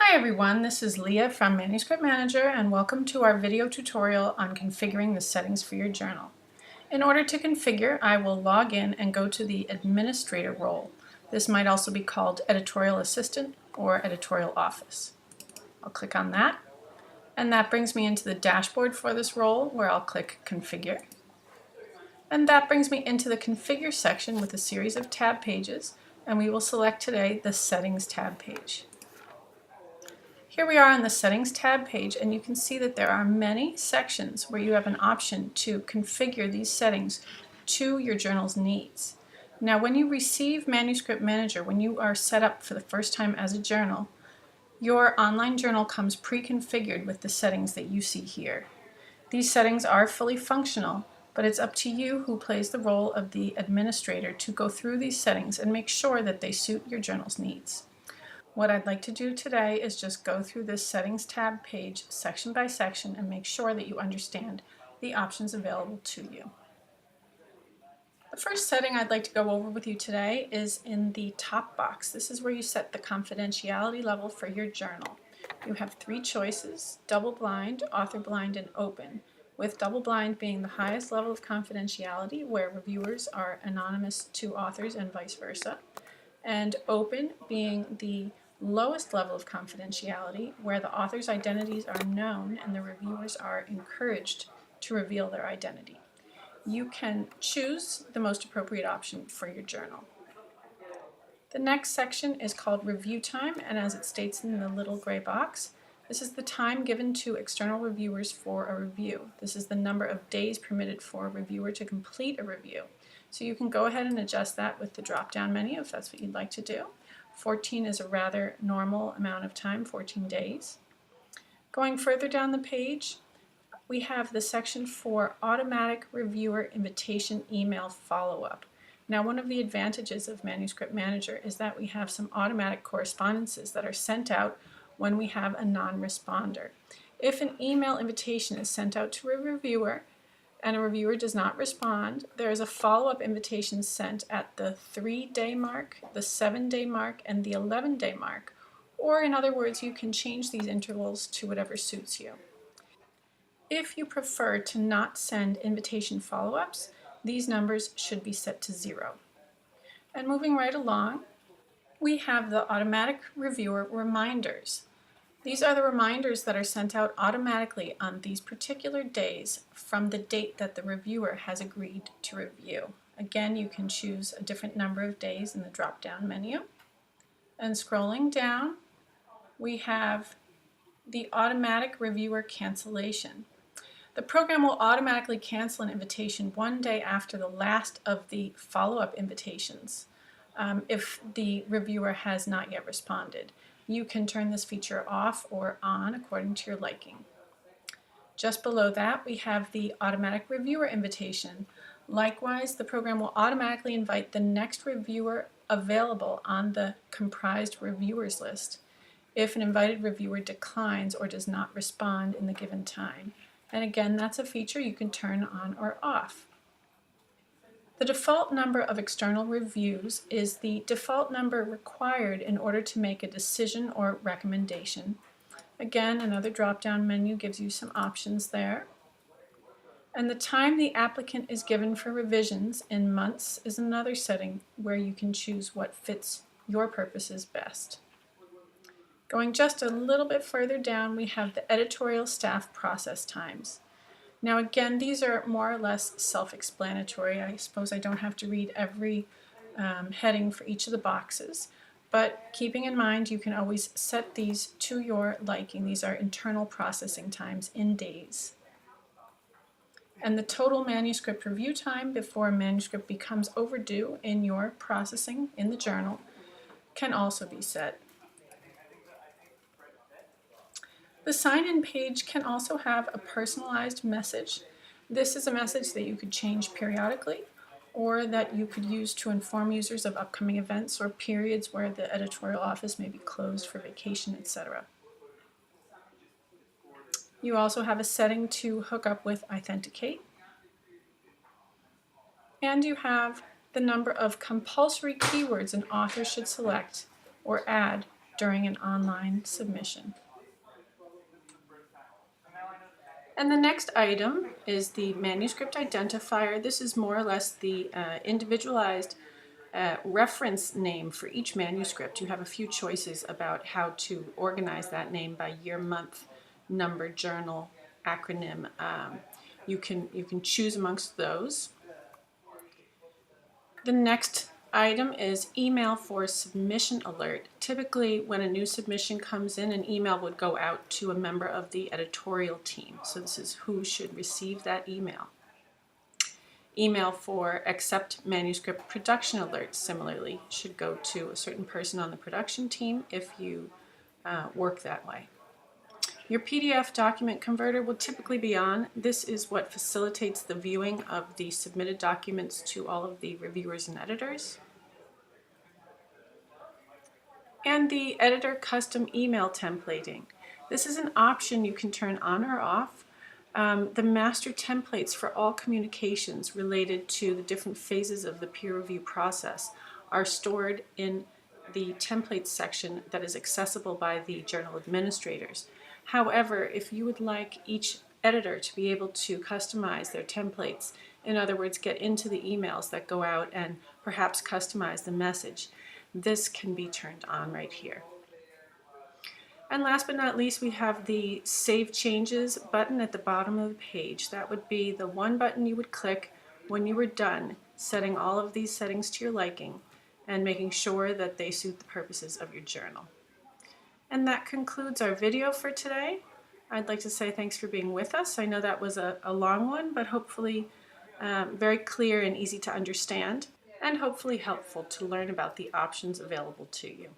Hi everyone, this is Leah from Manuscript Manager and welcome to our video tutorial on configuring the settings for your journal. In order to configure, I will log in and go to the Administrator role. This might also be called Editorial Assistant or Editorial Office. I'll click on that, and that brings me into the dashboard for this role where I'll click Configure. And that brings me into the Configure section with a series of tab pages, and we will select today the Settings tab page. Here we are on the Settings tab page, and you can see that there are many sections where you have an option to configure these settings to your journal's needs. Now, when you receive Manuscript Manager, when you are set up for the first time as a journal, your online journal comes pre-configured with the settings that you see here. These settings are fully functional, but it's up to you who plays the role of the administrator to go through these settings and make sure that they suit your journal's needs. What I'd like to do today is just go through this Settings tab page section by section and make sure that you understand the options available to you. The first setting I'd like to go over with you today is in the top box. This is where you set the confidentiality level for your journal. You have three choices: double blind, author blind, and open, with double blind being the highest level of confidentiality where reviewers are anonymous to authors and vice versa, and open being the lowest level of confidentiality where the author's identities are known and the reviewers are encouraged to reveal their identity. You can choose the most appropriate option for your journal. The next section is called Review Time, and as it states in the little gray box, this is the time given to external reviewers for a review. This is the number of days permitted for a reviewer to complete a review. So you can go ahead and adjust that with the drop-down menu if that's what you'd like to do. 14 is a rather normal amount of time, 14 days. Going further down the page, we have the section for Automatic Reviewer Invitation Email Follow-up. Now, one of the advantages of Manuscript Manager is that we have some automatic correspondences that are sent out when we have a non-responder. If an email invitation is sent out to a reviewer and a reviewer does not respond, there is a follow-up invitation sent at the 3-day mark, the 7-day mark, and the 11-day mark. Or in other words, you can change these intervals to whatever suits you. If you prefer to not send invitation follow-ups, these numbers should be set to 0. And moving right along, we have the automatic reviewer reminders. These are the reminders that are sent out automatically on these particular days from the date that the reviewer has agreed to review. Again, you can choose a different number of days in the drop-down menu. And scrolling down, we have the automatic reviewer cancellation. The program will automatically cancel an invitation 1 day after the last of the follow-up invitations if the reviewer has not yet responded. You can turn this feature off or on according to your liking. Just below that, we have the automatic reviewer invitation. Likewise, the program will automatically invite the next reviewer available on the comprised reviewers list if an invited reviewer declines or does not respond in the given time. And again, that's a feature you can turn on or off. The default number of external reviews is the default number required in order to make a decision or recommendation. Again, another drop-down menu gives you some options there. And the time the applicant is given for revisions in months is another setting where you can choose what fits your purposes best. Going just a little bit further down, we have the editorial staff process times. Now again, these are more or less self-explanatory. I suppose I don't have to read every heading for each of the boxes, but keeping in mind you can always set these to your liking. These are internal processing times in days. And the total manuscript review time before a manuscript becomes overdue in your processing in the journal can also be set. The sign-in page can also have a personalized message. This is a message that you could change periodically or that you could use to inform users of upcoming events or periods where the editorial office may be closed for vacation, etc. You also have a setting to hook up with Authenticate. And you have the number of compulsory keywords an author should select or add during an online submission. And the next item is the Manuscript Identifier. This is more or less the individualized reference name for each manuscript. You have a few choices about how to organize that name by year, month, number, journal, acronym. You can choose amongst those. The next item is email for submission alert. Typically, when a new submission comes in, an email would go out to a member of the editorial team. So this is who should receive that email. Email for accept manuscript production alerts, similarly, should go to a certain person on the production team if you work that way. Your PDF document converter will typically be on. This is what facilitates the viewing of the submitted documents to all of the reviewers and editors. And the editor custom email templating. This is an option you can turn on or off. The master templates for all communications related to the different phases of the peer review process are stored in the templates section that is accessible by the journal administrators. However, if you would like each editor to be able to customize their templates, in other words, get into the emails that go out and perhaps customize the message, this can be turned on right here. And last but not least, we have the Save Changes button at the bottom of the page. That would be the one button you would click when you were done setting all of these settings to your liking and making sure that they suit the purposes of your journal. And that concludes our video for today. I'd like to say thanks for being with us. I know that was a long one, but hopefully very clear and easy to understand, and hopefully helpful to learn about the options available to you.